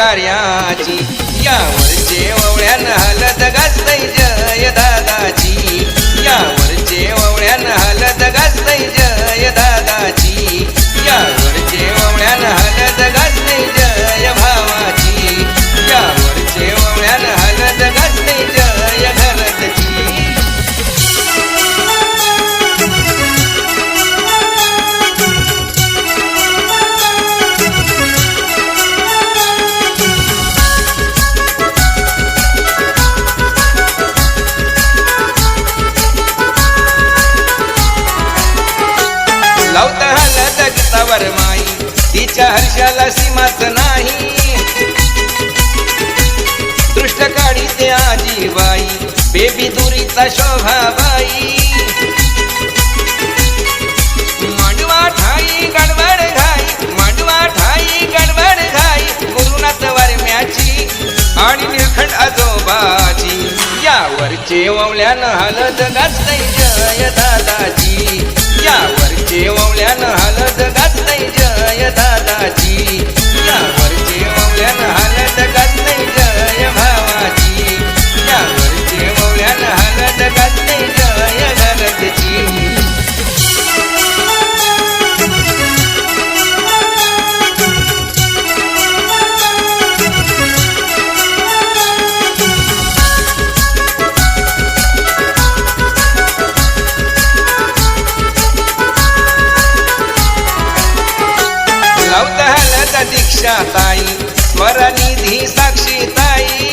कार्याची यावरचे ववळ्यान हलत गाजतय जय दादाची यावरचे ववळ्यान हलत गाजतय जय दादाची यावरचे ववळ्यान हलत गाजतय जय भावाची यावरचे ववळ्यान हलत गाजतय जय घरतची लावत हलत गीतावर माई तिच्या हर्षाला सीमाच नाही दृष्ट काढी ते आजीबाई बेबी दुरीचा शोभाबाई मांडवा ठाई गडबड घाई मांडवा ठाई गडबड घाई गुरुनाथ वरम्याची आणि निळखंड आजोबाची यावरचे ववल्यान हलत गाजतय जय दादाची यावरचे ववल्यान हलत गाजतय जय दादाची यावरचे ववल्यान हलत गाजतय जय भावाची यावरचे ववल्यान हलत गाजतय जय घरतची लावत हलत दीक्षा ताई स्वरनिधी साक्षी ताई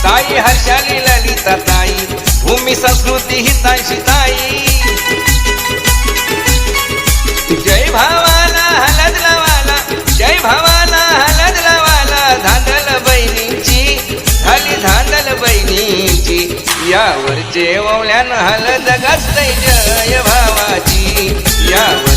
ताई हर्षाली ललिता ताई भूमी संस्कृती हितांशी ताई जय भावाला हलद लावाला जय भावाला हलद लावाला धांदल बहिणीची झाली धांदल बहिणीची यावरचे ववल्यान हलद गाजतय जय भावाची यावर